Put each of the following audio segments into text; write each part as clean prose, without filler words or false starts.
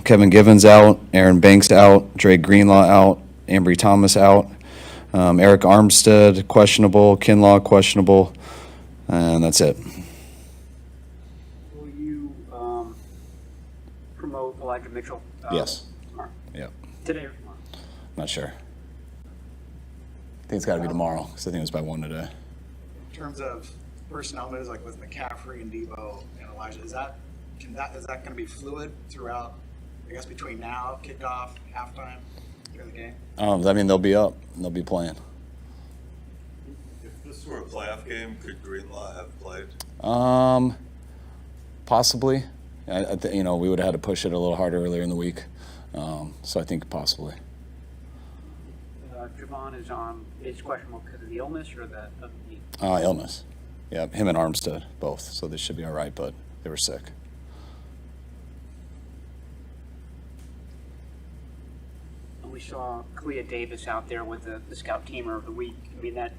Kevin Givens out, Aaron Banks out, Drake Greenlaw out, Ambry Thomas out, Eric Armstead questionable, Kinlaw questionable, and that's it. Will you promote Elijah Mitchell? Yes. Tomorrow? Yeah. Today or tomorrow? Not sure. I think it's got to be tomorrow because I think it was by 1 today. In terms of personnel moves, like with McCaffrey and Debo and Elijah, is that going to be fluid throughout, I guess, between now, kickoff, halftime, during the game? I mean, they'll be up. They'll be playing. If this were a playoff game, could Greenlaw have played? Possibly. We would have had to push it a little harder earlier in the week. So I think possibly. Javon is questionable because of the illness or the knee? Illness. Yeah, him and Armstead, both. So they should be all right, but they were sick. We saw Clea Davis out there with the scout teamer of the week. I mean, that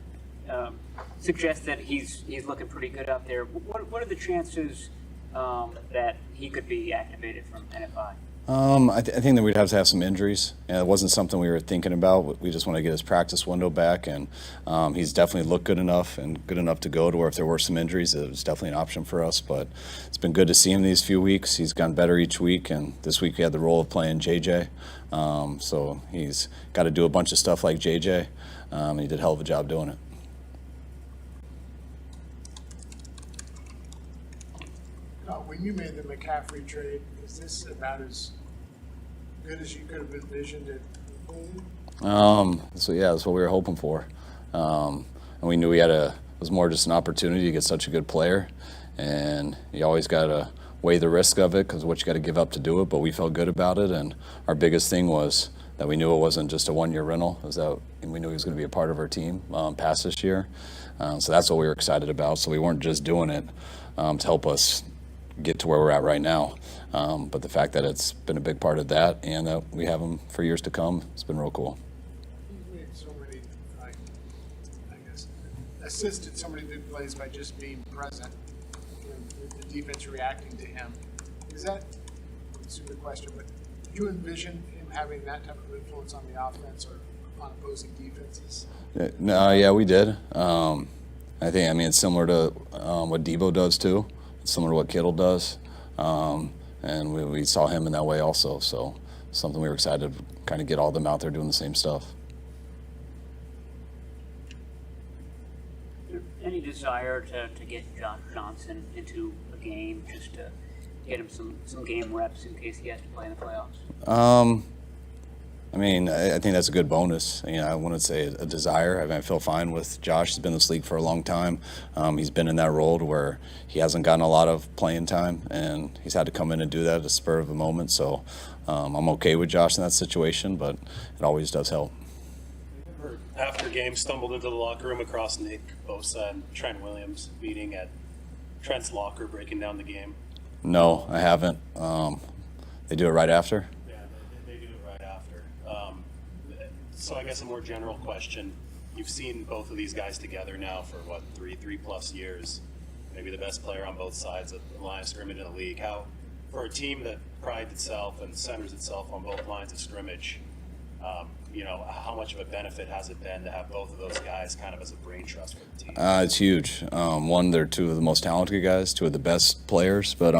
suggests that he's looking pretty good out there. What are the chances that he could be activated from NFI? I think that we'd have to have some injuries. And it wasn't something we were thinking about. We just want to get his practice window back, and he's definitely looked good enough to go to where if there were some injuries, it was definitely an option for us. But it's been good to see him these few weeks. He's gotten better each week, and this week we had the role of playing JJ. So he's got to do a bunch of stuff like JJ, and he did a hell of a job doing it. When you made the McCaffrey trade, is this about as good as you could have envisioned it being? That's what we were hoping for. And we knew it was more just an opportunity to get such a good player. And you always got to weigh the risk of it because what you got to give up to do it. But we felt good about it. And our biggest thing was that we knew it wasn't just a one-year rental. It was that we knew he was going to be a part of our team past this year. So that's what we were excited about. So we weren't just doing it to help us get to where we're at right now. But the fact that it's been a big part of that and that we have him for years to come, it's been real cool. He's made so many, assisted so many big plays by just being present and the defense reacting to him. Is that, a stupid question, but do you envision him having that type of influence on the offense or on opposing defenses? Yeah, we did. It's similar to what Debo does too. It's similar to what Kittle does. And we saw him in that way also. So something we were excited to kind of get all of them out there doing the same stuff. Any desire to get Josh Johnson into a game just to get him some game reps in case he has to play in the playoffs? I think that's a good bonus. I wouldn't say a desire. I feel fine with Josh. He's been in this league for a long time. He's been in that role to where he hasn't gotten a lot of playing time, and he's had to come in and do that at the spur of the moment. So I'm okay with Josh in that situation, but it always does help. After game, stumbled into the locker room across Nick Bosa and Trent Williams meeting at Trent's locker, breaking down the game. No, I haven't. They do it right after? Yeah, they do it right after. So I guess a more general question. You've seen both of these guys together now for, three plus years. Maybe the best player on both sides of the line of scrimmage in the league. How, for a team that prides itself and centers itself on both lines of scrimmage, how much of a benefit has it been to have both of those guys kind of as a brain trust for the team? It's huge. One, they're two of the most talented guys, two of the best players, but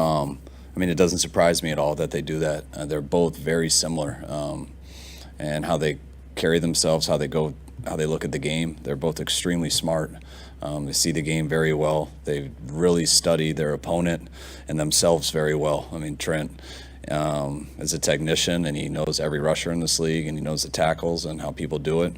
it doesn't surprise me at all that they do that. They're both very similar, and how they carry themselves, how they look at the game. They're both extremely smart. They see the game very well. They really study their opponent and themselves very well. Trent is a technician, and he knows every rusher in this league, and he knows the tackles and how people do it.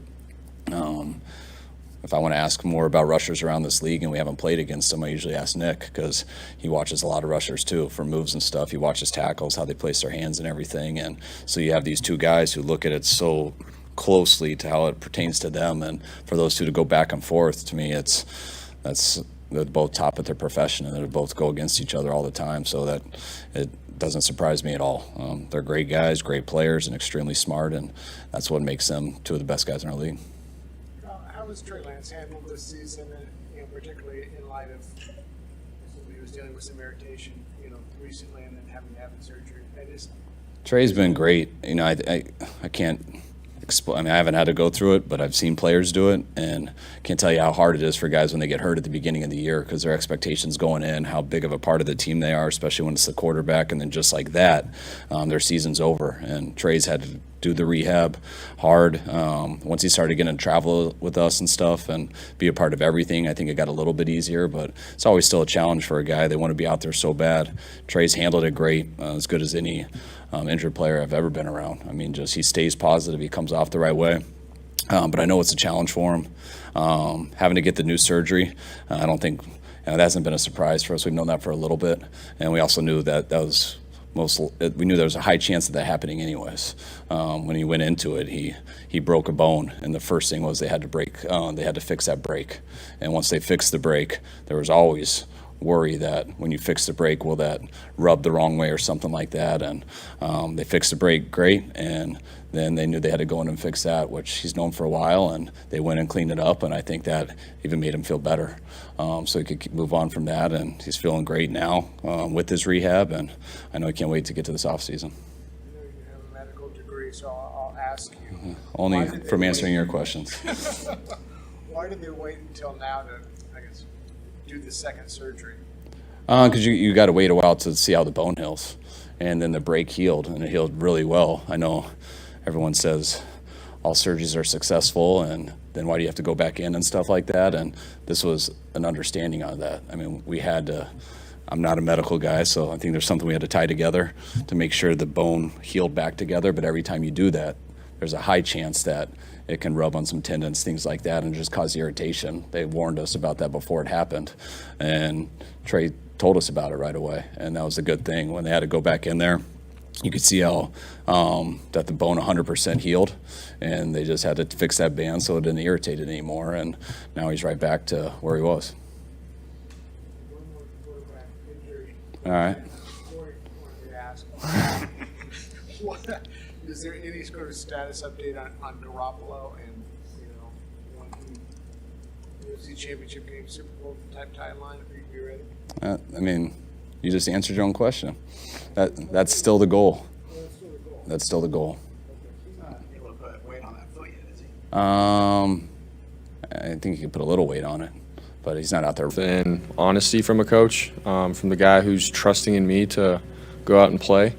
If I want to ask more about rushers around this league and we haven't played against them, I usually ask Nick because he watches a lot of rushers too for moves and stuff. He watches tackles, how they place their hands and everything. And so you have these two guys who look at it so closely to how it pertains to them. And for those two to go back and forth, to me, they're both top at their profession, and they both go against each other all the time. So that it doesn't surprise me at all. They're great guys, great players, and extremely smart, and that's what makes them two of the best guys in our league. How has Trey Lance handled this season, particularly in light of he was dealing with some irritation, recently, and then having to have the surgery? Trey's been great. You know, I can't I mean, I haven't had to go through it, but I've seen players do it, and can't tell you how hard it is for guys when they get hurt at the beginning of the year because their expectations going in, how big of a part of the team they are, especially when it's the quarterback, and then just like that, their season's over. And Trey's had to do the rehab hard. Once he started getting to travel with us and stuff and be a part of everything, I think it got a little bit easier, but it's always still a challenge for a guy. They want to be out there so bad. Trey's handled it great, as good as any injured player I've ever been around. I mean, just he stays positive. He comes off the right way. But I know it's a challenge for him. Having to get the new surgery, I don't think that hasn't been a surprise for us. We've known that for a little bit, and we also knew that was we knew there was a high chance of that happening anyways. When he went into it, he broke a bone, and the first thing was they had to fix that break. And once they fixed the break, there was always worry that when you fix the brake, will that rub the wrong way or something like that. And they fixed the brake great, and then they knew they had to go in and fix that, which he's known for a while, and they went and cleaned it up, and I think that even made him feel better. So he could move on from that, and he's feeling great now with his rehab, and I know he can't wait to get to this offseason. I know you have a medical degree, so I'll ask you. Only from answering your questions. Why did they wait until now to, I guess, do the second surgery? Because you got to wait a while to see how the bone heals. And then the break healed, and it healed really well. I know everyone says all surgeries are successful, and then why do you have to go back in and stuff like that? And this was an understanding of that. I mean, we had to, I'm not a medical guy, so I think there's something we had to tie together to make sure the bone healed back together. But every time you do that, there's a high chance that it can rub on some tendons, things like that, and just cause irritation. They warned us about that before it happened. And Trey told us about it right away, and that was a good thing. When they had to go back in there, you could see how that the bone 100% healed, and they just had to fix that band so it didn't irritate it anymore, and now he's right back to where he was. One more quarterback injury. All right. Corey wanted me to ask. Is there any sort of status update on Garoppolo and, when he UFC championship game, Super Bowl type timeline? Are you ready? I mean, you just answered your own question. That's still the goal. That's still the goal. He's not able to put weight on that foot yet, is he? I think he can put a little weight on it, but he's not out there. And honesty from a coach, from the guy who's trusting in me to go out and play.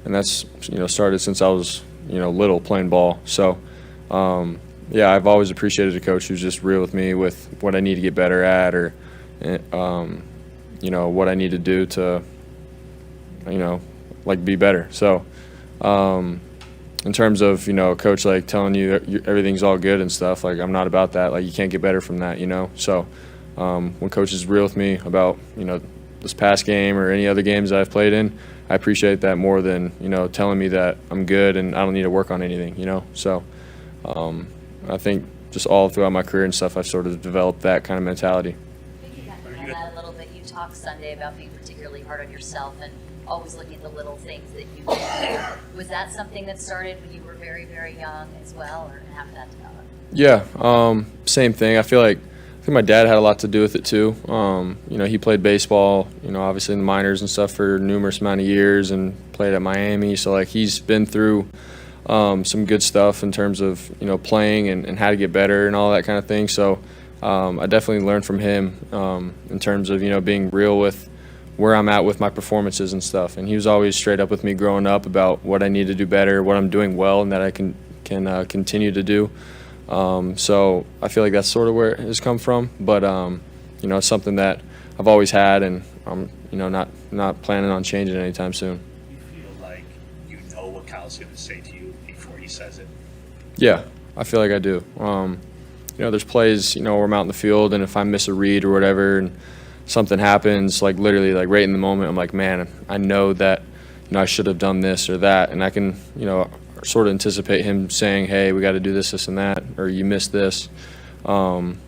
And that's, started since I was, little playing ball. So, yeah, I've always appreciated a coach who's just real with me with what I need to get better at, or, what I need to do to, be better. So, in terms of, a coach like telling you everything's all good and stuff, I'm not about that. You can't get better from that, So, when coach is real with me about, this past game or any other games that I've played in, I appreciate that more than, telling me that I'm good and I don't need to work on anything, So, I think just all throughout my career and stuff, I've sort of developed that kind of mentality. Piggybacking on that a little bit, you talked Sunday about being particularly hard on yourself and always looking at the little things that you can do. Was that something that started when you were very, very young as well, or how did that develop? Yeah, same thing. I think my dad had a lot to do with it too. He played baseball, obviously in the minors and stuff for a numerous amount of years, and played at Miami. So he's been through some good stuff in terms of playing and how to get better and all that kind of thing. So I definitely learned from him in terms of being real with where I'm at with my performances and stuff. And he was always straight up with me growing up about what I need to do better, what I'm doing well, and that I can continue to do. So I feel like that's sort of where it has come from, but it's something that I've always had, and I'm not planning on changing anytime soon. You feel like you know what Kyle's going to say to you before he says it? Yeah, I feel like I do. There's plays where I'm out in the field, and if I miss a read or whatever, and something happens, literally right in the moment, I'm like, man, I know that I should have done this or that, and I can sort of anticipate him saying, hey, we got to do this, this, and that, or you missed this,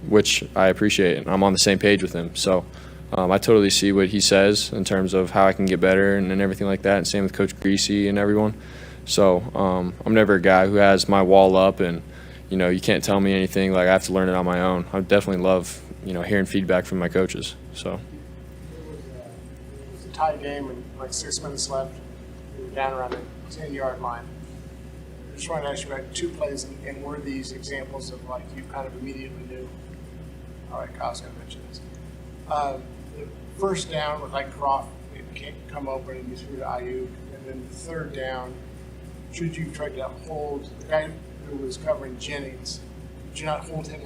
which I appreciate, and I'm on the same page with him. So I totally see what he says in terms of how I can get better and everything like that, and same with Coach Greasy and everyone. So I'm never a guy who has my wall up and, you can't tell me anything. I have to learn it on my own. I definitely love, hearing feedback from my coaches. So. It was a tie game and 6 minutes left. We were down around the 10-yard line. I just wanted to ask you about 2 plays, and were these examples of like you kind of immediately knew? All right, Kyle's going to mention this. The first down with like Croft, it can't come open and you threw to Ayuk, and then the third down, should you try to hold the guy who was covering Jennings? Did you not hold him long